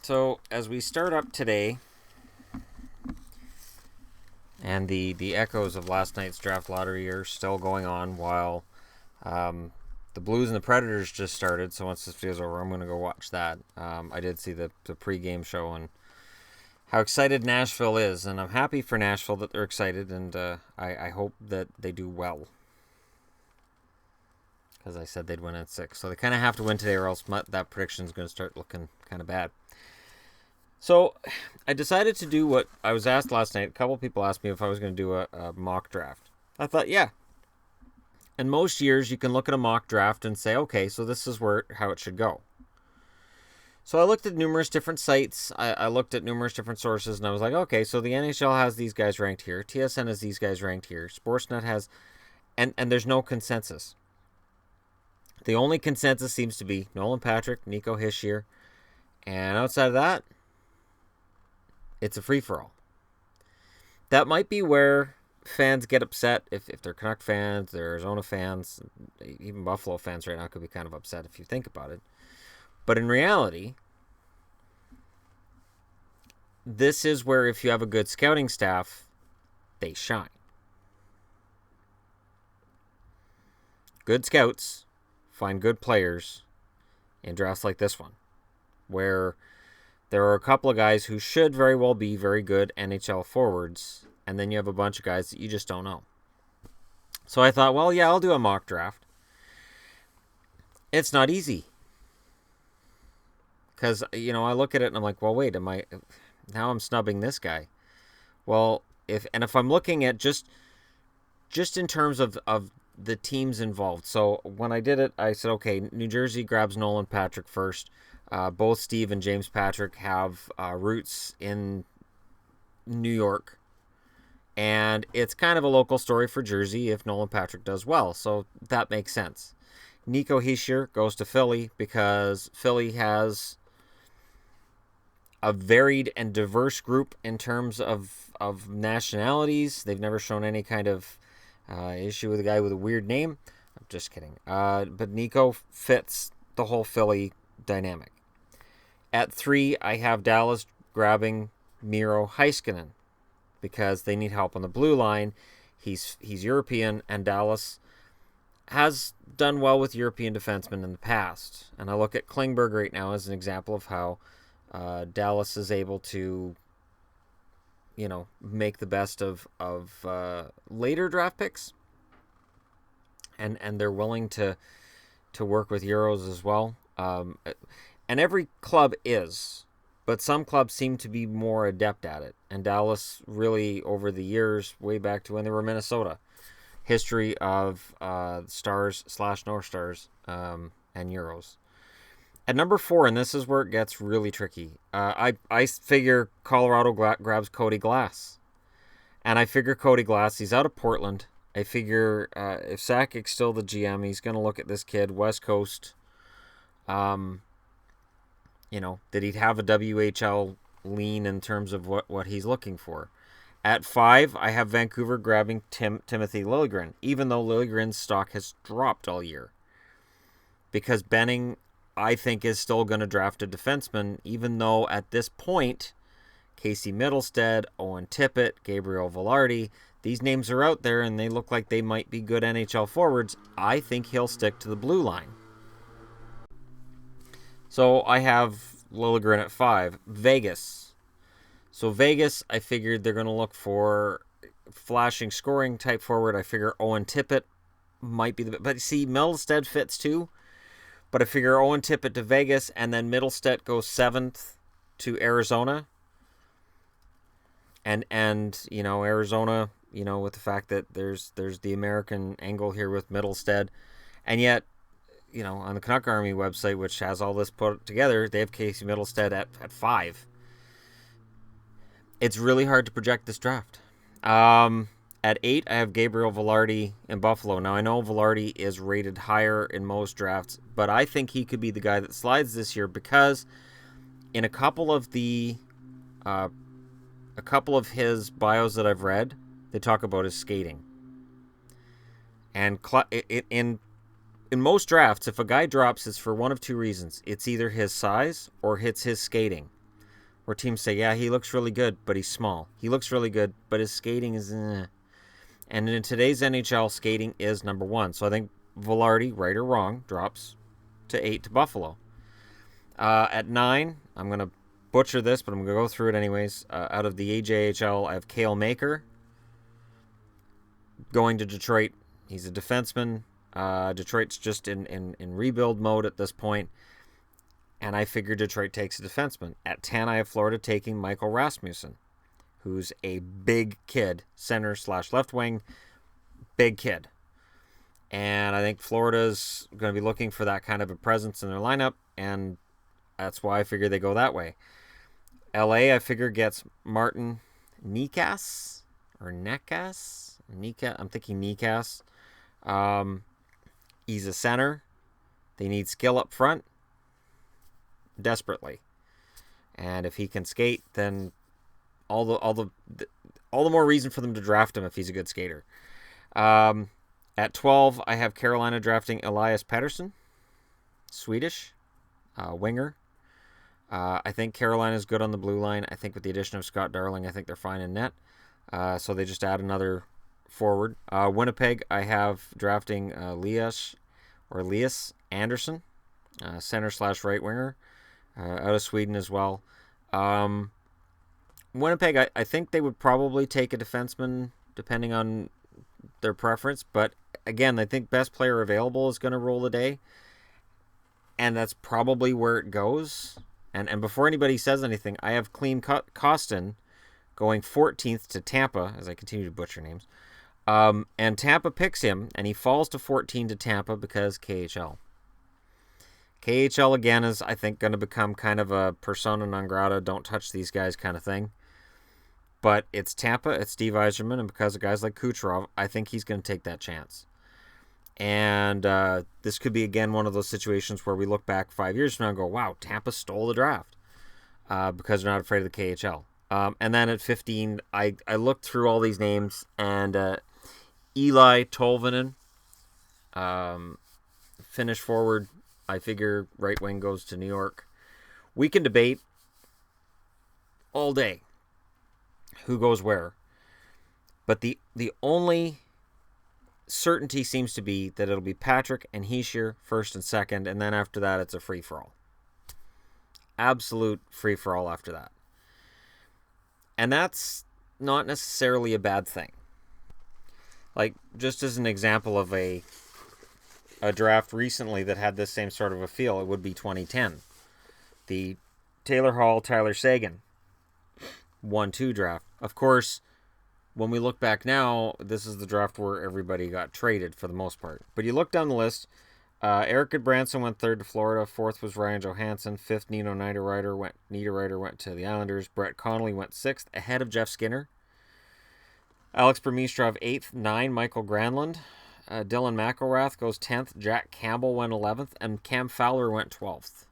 So as we start up today, and the echoes of last night's draft lottery are still going on while the Blues and the Predators just started. So once this video's over, I'm going to go watch that. I did see the pregame show and how excited Nashville is, and I'm happy for Nashville that they're excited, and I hope that they do well. Because I said they'd win at 6. So they kind of have to win today, or else that prediction is going to start looking kind of bad. So I decided to do what I was asked last night. A couple people asked me if I was going to do a mock draft. I thought, yeah. In most years, you can look at a mock draft and say, okay, so this is how it should go. So I looked at numerous different sites. I looked at numerous different sources, and I was like, okay, so the NHL has these guys ranked here. TSN has these guys ranked here. Sportsnet has... And there's no consensus. The only consensus seems to be Nolan Patrick, Nico Hischier, and outside of that, it's a free-for-all. That might be where fans get upset if they're Canuck fans, they're Arizona fans, even Buffalo fans right now could be kind of upset if you think about it. But in reality, this is where if you have a good scouting staff, they shine. Good scouts find good players in drafts like this one, where there are a couple of guys who should very well be very good NHL forwards, and then you have a bunch of guys that you just don't know. So I thought, well, yeah, I'll do a mock draft. It's not easy. Because, I look at it and I'm like, well, wait, now I'm snubbing this guy. Well, if I'm looking at just in terms of the teams involved. So when I did it, I said, okay, New Jersey grabs Nolan Patrick first. Both Steve and James Patrick have roots in New York. And it's kind of a local story for Jersey if Nolan Patrick does well. So that makes sense. Nico Hischier goes to Philly because Philly has a varied and diverse group in terms of nationalities. They've never shown any kind of issue with a guy with a weird name. I'm just kidding. But Nico fits the whole Philly dynamic. At 3, I have Dallas grabbing Miro Heiskanen because they need help on the blue line. He's European, and Dallas has done well with European defensemen in the past. And I look at Klingberg right now as an example of how Dallas is able to make the best of later draft picks, and they're willing to work with Euros as well. And every club is, but some clubs seem to be more adept at it. And Dallas really, over the years, way back to when they were Minnesota, history of Stars/North Stars and Euros. At number 4, and this is where it gets really tricky, I figure Colorado grabs Cody Glass. And I figure Cody Glass, he's out of Portland. I figure if Sakic's still the GM, he's going to look at this kid, West Coast, that he'd have a WHL lean in terms of what he's looking for. At 5, I have Vancouver grabbing Timothy Liljegren, even though Liljegren's stock has dropped all year. Because Benning, I think, is still going to draft a defenseman, even though at this point, Casey Middlestead, Owen Tippett, Gabriel Velarde, these names are out there and they look like they might be good NHL forwards. I think he'll stick to the blue line. So I have Liljegren at 5. Vegas. So Vegas, I figured they're going to look for flashing scoring type forward. I figure Owen Tippett might be the... But see, Middlestead fits too. But I figure Owen Tippett to Vegas, and then Middlestead goes 7th to Arizona. And Arizona, with the fact that there's the American angle here with Middlestead. And yet, on the Canuck Army website, which has all this put together, they have Casey Middlestead at 5. It's really hard to project this draft. At 8, I have Gabriel Velarde in Buffalo. Now, I know Velarde is rated higher in most drafts, but I think he could be the guy that slides this year because in a couple of his bios that I've read, they talk about his skating. And in most drafts, if a guy drops, it's for one of two reasons. It's either his size or it's his skating. where teams say, yeah, he looks really good, but he's small. He looks really good, but his skating is And in today's NHL, skating is number one. So I think Velarde, right or wrong, drops to 8 to Buffalo. At 9, I'm going to butcher this, but I'm going to go through it anyways. Out of the AJHL, I have Cale Maker going to Detroit. He's a defenseman. Detroit's just in rebuild mode at this point, and I figure Detroit takes a defenseman. At 10, I have Florida taking Michael Rasmussen, who's a big kid, center/left wing, big kid. And I think Florida's going to be looking for that kind of a presence in their lineup, and that's why I figure they go that way. LA, I figure, gets Martin Necas, or Necas? I'm thinking Necas. He's a center. They need skill up front desperately. And if he can skate, then all the more reason for them to draft him if he's a good skater. At 12, I have Carolina drafting Elias Pettersson, Swedish winger. I think Carolina's good on the blue line. I think with the addition of Scott Darling, I think they're fine in net. So they just add another forward. Winnipeg, I have drafting Elias Anderson, center/right winger, out of Sweden as well. Winnipeg, I think they would probably take a defenseman depending on their preference, but again, I think best player available is going to roll the day, and that's probably where it goes. And before anybody says anything, I have Klim Kostin going 14th to Tampa, as I continue to butcher names. And Tampa picks him, and he falls to 14 to Tampa because KHL. KHL, again, is, I think, going to become kind of a persona non grata, don't touch these guys kind of thing. But it's Tampa, it's Steve Yzerman, and because of guys like Kucherov, I think he's going to take that chance. And this could be, again, one of those situations where we look back 5 years from now and go, wow, Tampa stole the draft because they're not afraid of the KHL. And then at 15, I looked through all these names, and Eli Tolvanen, Finnish forward, I figure right wing goes to New York. We can debate all day who goes where. But the only certainty seems to be that it'll be Patrick and Hischier first and second, and then after that it's a free-for-all. Absolute free-for-all after that. And that's not necessarily a bad thing. Like, just as an example of a draft recently that had this same sort of a feel, it would be 2010. The Taylor Hall, Tyler Seguin 1-2 draft. Of course, when we look back now, this is the draft where everybody got traded for the most part. But you look down the list, Eric Goodbranson went 3rd to Florida. 4th was Ryan Johansson. 5th, Nino Niederreiter went to the Islanders. Brett Connolly went 6th, ahead of Jeff Skinner. Alex Burmistrov 8th. 9, Michael Granlund. Dylan McElrath goes 10th. Jack Campbell went 11th. And Cam Fowler went 12th.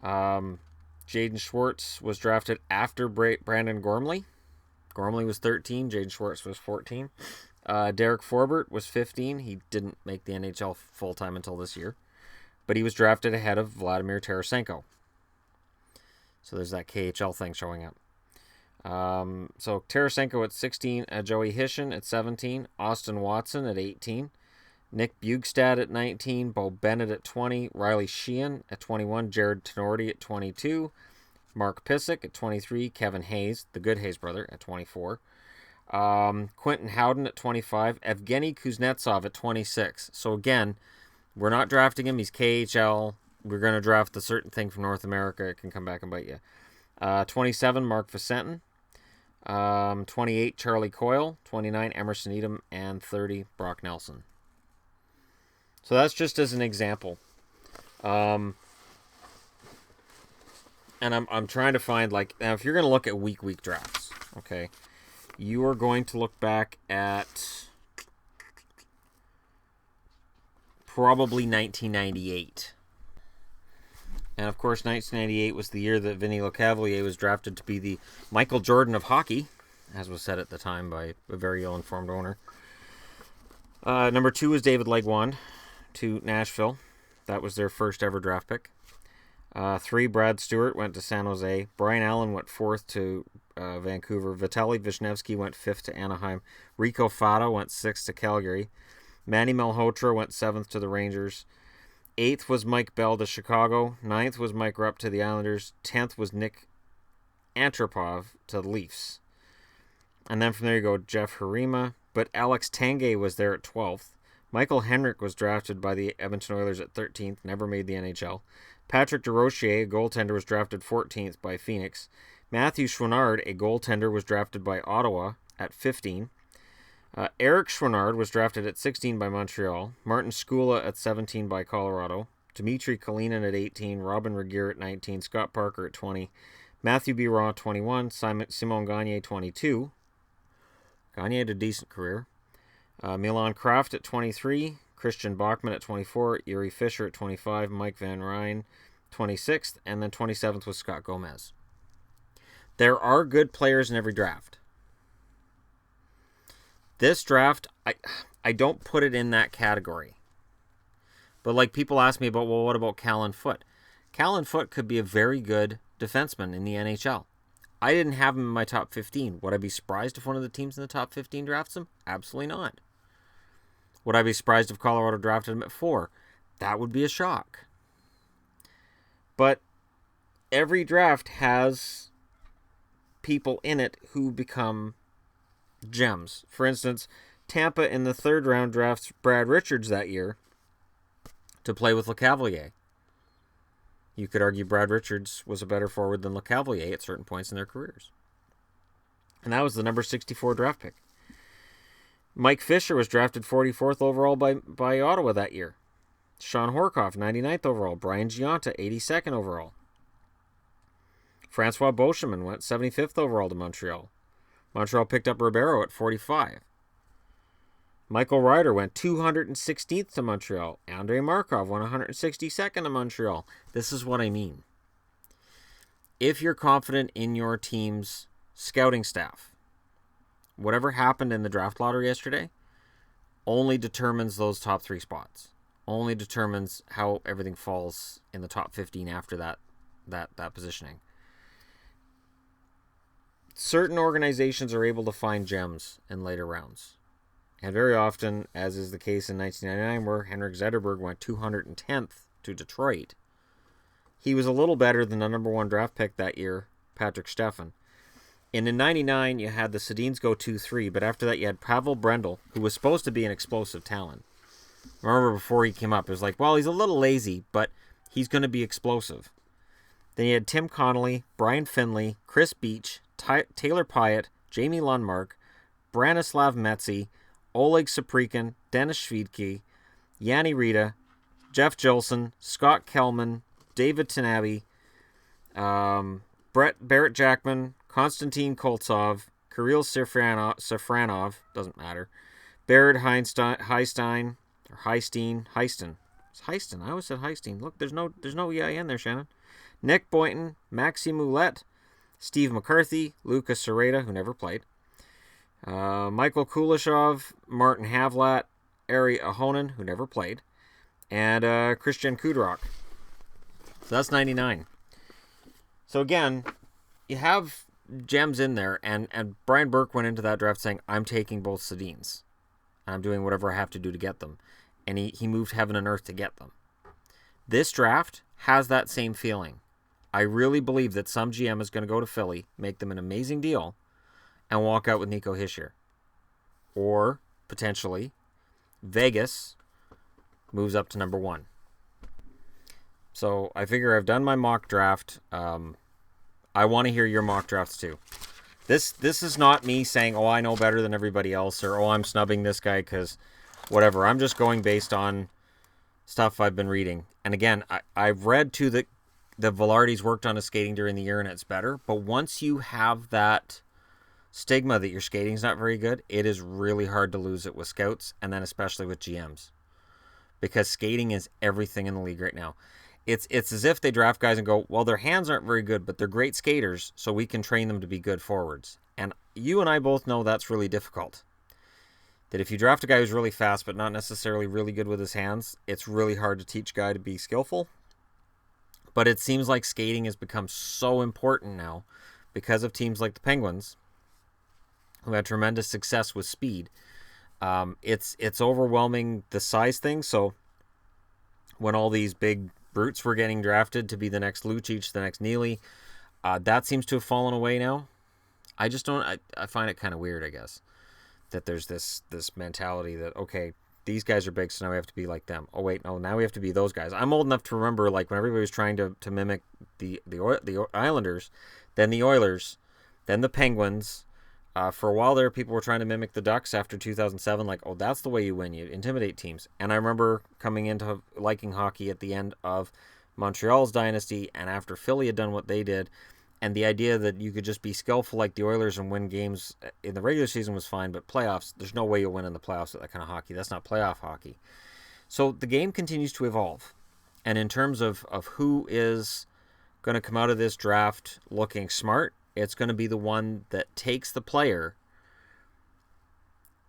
Jaden Schwartz was drafted after Brandon Gormley. Gormley was 13. Jaden Schwartz was 14. Derek Forbert was 15. He didn't make the NHL full-time until this year. But he was drafted ahead of Vladimir Tarasenko. So there's that KHL thing showing up. So Tarasenko at 16. Joey Hishin at 17. Austin Watson at 18. Nick Bjugstad at 19. Bo Bennett at 20. Riley Sheehan at 21. Jared Tenorti at 22. Mark Pissick at 23. Kevin Hayes, the good Hayes brother, at 24. Quentin Howden at 25. Evgeny Kuznetsov at 26. So again, we're not drafting him. He's KHL. We're going to draft a certain thing from North America. It can come back and bite you. 27, Mark Vicentin. 28, Charlie Coyle. 29, Emerson Edom. And 30, Brock Nelson. So that's just as an example. And I'm trying to find, like, now if you're going to look at week drafts, okay, you are going to look back at probably 1998. And, of course, 1998 was the year that Vinny Lecavalier was drafted to be the Michael Jordan of hockey, as was said at the time by a very ill-informed owner. Number 2 was David Legwand to Nashville. That was their first ever draft pick. 3, Brad Stewart went to San Jose. Brian Allen went 4th to Vancouver. Vitaly Vishnevsky went 5th to Anaheim. Rico Fata went 6th to Calgary. Manny Malhotra went 7th to the Rangers. 8th was Mike Bell to Chicago. 9th was Mike Rupp to the Islanders. 10th was Nick Antropov to the Leafs. And then from there you go Jeff Harima. But Alex Tanguay was there at 12th. Michael Henrik was drafted by the Edmonton Oilers at 13th. Never made the NHL. Patrick DeRochier, a goaltender, was drafted 14th by Phoenix. Matthew Chouinard, a goaltender, was drafted by Ottawa at 15. Eric Chouinard was drafted at 16 by Montreal. Martin Skula at 17 by Colorado. Dmitry Kalinin at 18. Robin Regeer at 19. Scott Parker at 20. Matthew Biron 21. Simon Gagne 22. Gagne had a decent career. Milan Kraft at 23. Christian Bachman at 24. Yuri Fisher at 25. Mike Van Ryn 26th. And then 27th was Scott Gomez. There are good players in every draft. This draft, I don't put it in that category. But like people ask me about, well, what about Callan Foote? Callan Foote could be a very good defenseman in the NHL. I didn't have him in my top 15. Would I be surprised if one of the teams in the top 15 drafts him? Absolutely not. Would I be surprised if Colorado drafted him at 4? That would be a shock. But every draft has people in it who become gems. For instance, Tampa in the 3rd round drafts Brad Richards that year to play with LeCavalier. You could argue Brad Richards was a better forward than LeCavalier at certain points in their careers. And that was the number 64 draft pick. Mike Fisher was drafted 44th overall by Ottawa that year. Sean Horkoff, 99th overall. Brian Gionta, 82nd overall. Francois Beauchemin went 75th overall to Montreal. Montreal picked up Ribeiro at 45. Michael Ryder went 216th to Montreal. Andrei Markov went 162nd to Montreal. This is what I mean. If you're confident in your team's scouting staff, whatever happened in the draft lottery yesterday only determines those top 3 spots. Only determines how everything falls in the top 15 after that positioning. Certain organizations are able to find gems in later rounds. And very often, as is the case in 1999, where Henrik Zetterberg went 210th to Detroit, he was a little better than the number 1 draft pick that year, Patrick Steffen. And in 99, you had the Sedins go 2-3, but after that you had Pavel Brendel, who was supposed to be an explosive talent. Remember before he came up, it was like, well, he's a little lazy, but he's going to be explosive. Then you had Tim Connolly, Brian Finley, Chris Beach, Taylor Pyatt, Jamie Lundmark, Branislav Metzi, Oleg Saprikin, Dennis Schwiedke, Yanni Rita, Jeff Jolson, Scott Kelman, David Tanabe, Barrett Jackman, Konstantin Koltsov, Kirill Safranov, doesn't matter, Barrett Heistin. It's Heistin. I always said Heistin. Look, there's no EIN there, Shannon. Nick Boynton, Maxi Moulette, Steve McCarthy, Lucas Serreta, who never played, Michael Kuleshov, Martin Havlat, Ari Ahonen, who never played, and Christian Kudrock. So that's 99. So again, you have gems in there, and Brian Burke went into that draft saying, I'm taking both Sedins, and I'm doing whatever I have to do to get them. And he moved heaven and earth to get them. This draft has that same feeling. I really believe that some GM is going to go to Philly, make them an amazing deal, and walk out with Nico Hischier. Or, potentially, Vegas moves up to number 1. So, I figure I've done my mock draft. I want to hear your mock drafts, too. This is not me saying, oh, I know better than everybody else, or, oh, I'm snubbing this guy because whatever. I'm just going based on stuff I've been reading. And again, I've read, too, that the Velarde's worked on his skating during the year and it's better. But once you have that stigma that your skating's not very good, it is really hard to lose it with scouts, and then especially with GMs. Because skating is everything in the league right now. It's as if they draft guys and go, well, their hands aren't very good, but they're great skaters, so we can train them to be good forwards. And you and I both know that's really difficult. That if you draft a guy who's really fast but not necessarily really good with his hands, it's really hard to teach a guy to be skillful. But it seems like skating has become so important now because of teams like the Penguins, who had tremendous success with speed. It's overwhelming the size thing. So when all these big brutes were getting drafted to be the next Lucic, the next Neely, that seems to have fallen away now. I just don't. I find it kind of weird, I guess, that there's this mentality that, okay, these guys are big, so now we have to be like them. Oh wait, no, now we have to be those guys. I'm old enough to remember, like, when everybody was trying to mimic the Islanders, then the Oilers, then the Penguins. For a while there, people were trying to mimic the Ducks after 2007. Like, oh, that's the way you win. You intimidate teams. And I remember coming into liking hockey at the end of Montreal's dynasty, and after Philly had done what they did, and the idea that you could just be skillful like the Oilers and win games in the regular season was fine, but playoffs, there's no way you'll win in the playoffs with that kind of hockey. That's not playoff hockey. So the game continues to evolve. And in terms of who is going to come out of this draft looking smart, it's going to be the one that takes the player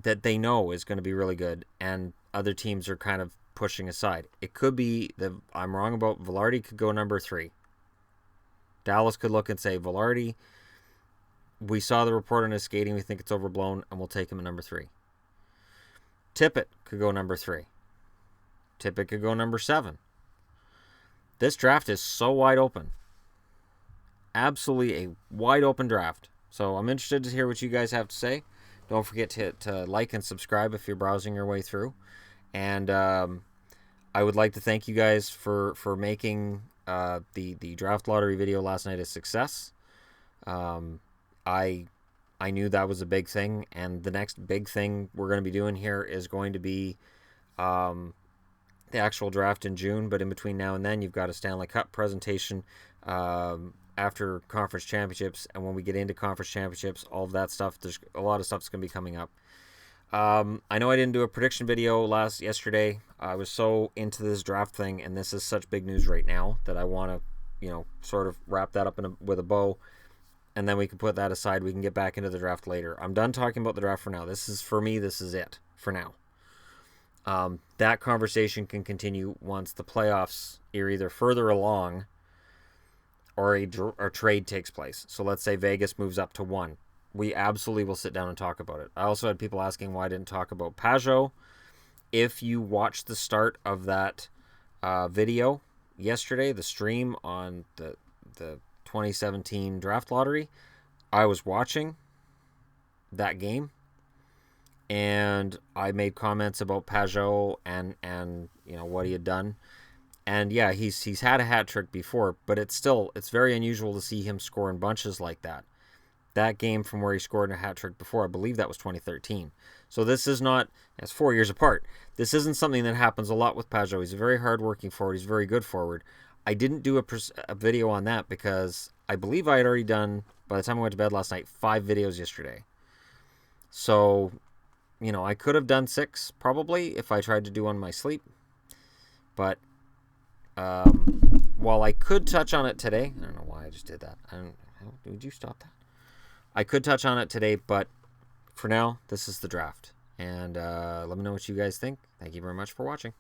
that they know is going to be really good and other teams are kind of pushing aside. It could be that I'm wrong about Velarde could go number 3. Dallas could look and say, Velarde, we saw the report on his skating. We think it's overblown, and we'll take him at number 3. Tippett could go number 3. Tippett could go number 7. This draft is so wide open. Absolutely a wide open draft. So I'm interested to hear what you guys have to say. Don't forget to like and subscribe if you're browsing your way through. And I would like to thank you guys for making the draft lottery video last night a success. I knew that was a big thing, and the next big thing we're going to be doing here is going to be the actual draft in June. But in between now and then, you've got a Stanley Cup presentation after conference championships, and when we get into conference championships, all of that stuff, there's a lot of stuff that's going to be coming up. I know I didn't do a prediction video yesterday. I was so into this draft thing, and this is such big news right now that I want to, sort of wrap that up with a bow, and then we can put that aside. We can get back into the draft later. I'm done talking about the draft for now. This is it for now. That conversation can continue once the playoffs are either further along or a trade takes place. So let's say Vegas moves up to 1. We absolutely will sit down and talk about it. I also had people asking why I didn't talk about Pajot. If you watched the start of that video yesterday, the stream on the 2017 draft lottery, I was watching that game, and I made comments about Pajot and what he had done. And yeah, he's had a hat trick before, but it's very unusual to see him score in bunches like that. That game from where he scored a hat trick before, I believe that was 2013. So this is not, it's 4 years apart. This isn't something that happens a lot with Pajot. He's a very hard-working forward. He's a very good forward. I didn't do a video on that because I believe I had already done, by the time I went to bed last night, 5 videos yesterday. So, I could have done 6 probably if I tried to do one in my sleep. But while I could touch on it today, I don't know why I just did that. Would you stop that? I could touch on it today, but for now, this is the draft. And let me know what you guys think. Thank you very much for watching.